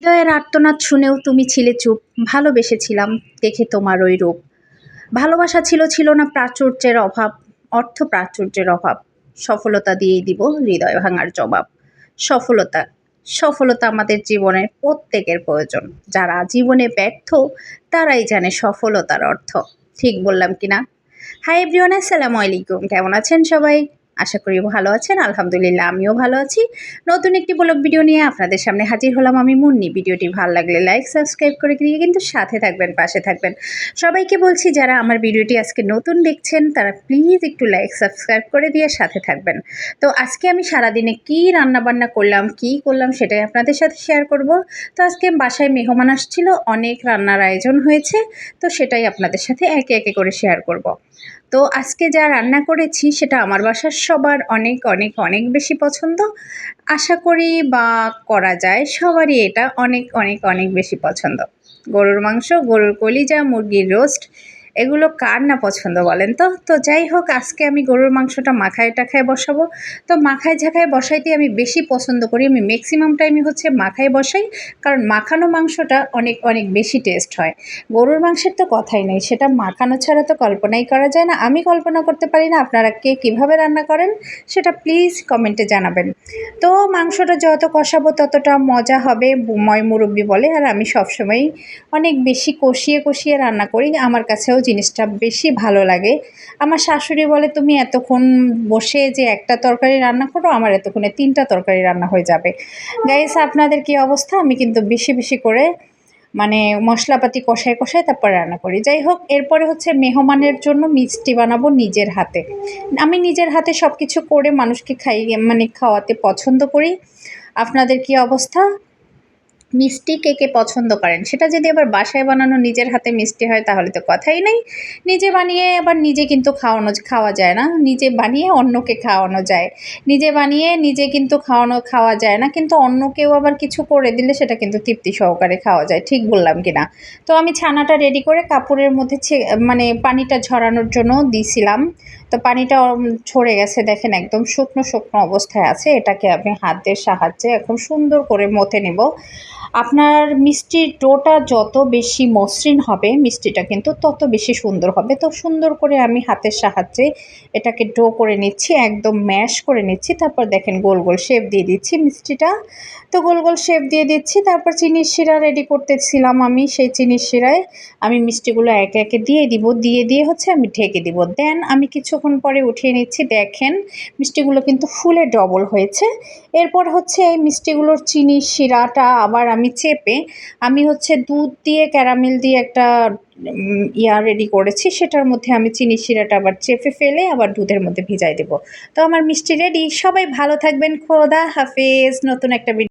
হৃদয়ের আর্তনাদ শুনেও তুমি ছিলে চুপ, ভালোবেসেছিলাম দেখে তোমার ওই রূপ। ভালোবাসা ছিল না প্রাচুর্যের অভাব, অর্থ প্রাচুর্যের অভাব। সফলতা দিয়েই দিব হৃদয় ভাঙার জবাব। সফলতা, সফলতা আমাদের জীবনের প্রত্যেকের প্রয়োজন। যারা জীবনে ব্যর্থ তারাই জানে সফলতার অর্থ। ঠিক বললাম কি না? হাই এভরিওয়ান, আসসালামু আলাইকুম। কেমন আছেন সবাই? আশা করি ভালো আছেন। আলহামদুলিল্লাহ আমিও ভালো আছি। নতুন একটি ব্লগ ভিডিও নিয়ে আপনাদের সামনে হাজির হলাম আমি মুন্নি। ভিডিওটি ভালো লাগলে লাইক সাবস্ক্রাইব করে দিয়ে কিন্তু সাথে থাকবেন, পাশে থাকবেন। সবাইকে বলছি যারা আমার ভিডিওটি আজকে নতুন দেখছেন তারা প্লিজ একটু লাইক সাবস্ক্রাইব করে দিয়ে সাথে থাকবেন। তো আজকে আমি সারাদিনে কী রান্নাবান্না করলাম, কী করলাম সেটাই আপনাদের সাথে শেয়ার করব। তো আজকে বাসায় মেহমান আসছিল, অনেক রান্নার আয়োজন হয়েছে, তো সেটাই আপনাদের সাথে একে একে করে শেয়ার করব। তো আজকে যা রান্না করেছি সেটা আমার বাসার সবার অনেক অনেক অনেক বেশি পছন্দ। আশা করি বা করা যায় সবারই এটা অনেক অনেক অনেক বেশি পছন্দ। গরুর মাংস, গরুর কলিজা, মুরগির রোস্ট, এগুলো কার না পছন্দ বলেন তো? তো যাই হোক, আজকে আমি গরুর মাংসটা মাখায় টাখায় বসাবো। তো মাখায় ঝাঁকায় বসাইতে আমি বেশি পছন্দ করি। আমি ম্যাক্সিমাম টাইমই হচ্ছে মাখায় বসাই, কারণ মাখানো মাংসটা অনেক অনেক বেশি টেস্ট হয়। গরুর মাংসের তো কথাই নেই, সেটা মাখানো ছাড়া তো কল্পনাই করা যায় না। আমি কল্পনা করতে পারি না, আপনারা কে কীভাবে রান্না করেন সেটা প্লিজ কমেন্টে জানাবেন। তো মাংসটা যত কষাবো ততটা মজা হবে, ময় মুরব্বি বলে। আর আমি সবসময়ই অনেক বেশি কষিয়ে কষিয়ে রান্না করি, আমার কাছেও জিনিসটা বেশি ভালো লাগে। আমার শাশুড়ি বলে, তুমি এতক্ষণ বসে যে একটা তরকারি রান্না করো, আমার এতক্ষণে 3টা তরকারি রান্না হয়ে যাবে। গাইস, আপনাদের কি অবস্থা? আমি কিন্তু বেশি বেশি করে মানে মশলাপাতি কষায় কষায় তারপর রান্না করি। যাই হোক, এরপরে হচ্ছে মেহমানের জন্য মিষ্টি বানাবো নিজের হাতে। আমি নিজের হাতে সব কিছু করে মানুষকে খাওয়াতে পছন্দ করি। আপনাদের কি অবস্থা? মিষ্টি কে কে পছন্দ করেন? সেটা যদি আবার বাসায় বানানো নিজের হাতে মিষ্টি হয় তাহলে তো কথাই নেই। নিজে বানিয়ে আবার নিজে কিন্তু খাওয়া যায় না, নিজে বানিয়ে অন্যকে খাওয়ানো যায়। নিজে বানিয়ে নিজে কিন্তু খাওয়া যায় না, কিন্তু অন্য কেউ আবার কিছু করে দিলে সেটা কিন্তু তৃপ্তি সহকারে খাওয়া যায়। ঠিক বললাম কি না? তো আমি ছানাটা রেডি করে কাপড়ের মধ্যে পানিটা ঝরানোর জন্য দিছিলাম। তো পানিটা ঝরে গেছে, দেখেন একদম শুকনো শুকনো অবস্থায় আছে। এটাকে আমি হাতের সাহায্যে এখন সুন্দর করে মথে নেব। আপনার মিষ্টির ডোটা যত বেশি মসৃণ হবে মিষ্টিটা কিন্তু তত বেশি সুন্দর হবে। তো সুন্দর করে আমি হাতের সাহায্যে এটাকে ডো করে নিচ্ছি, একদম ম্যাশ করে নিচ্ছি। তারপর দেখেন গোল গোল শেপ দিয়ে দিচ্ছি মিষ্টিটা। তো গোল গোল শেপ দিয়ে দিচ্ছি, তারপর চিনির শিরা রেডি করতেছিলাম আমি। সেই চিনির শিরায় আমি মিষ্টিগুলো একে একে দিয়ে দিব, দিয়ে হচ্ছে আমি ঢেকে দিব। দেন আমি কিছুক্ষণ পরে উঠিয়ে নিচ্ছি। দেখেন মিষ্টিগুলো কিন্তু ফুলে ডবল হয়েছে। এরপর হচ্ছে এই মিষ্টিগুলোর চিনির শিরাটা আবার আমি চেপে আমি হচ্ছে দুধ দিয়ে ক্যারামেল দিয়ে একটা রেডি করেছি, সেটার মধ্যে আমি চিনির শিরাটা আবার চেপে ফেলে আবার দুধের মধ্যে ভিজাই দেব। তো আমার মিষ্টি রেডি। সবাই ভালো থাকবেন। খোদা হাফেজ। নতুন একটা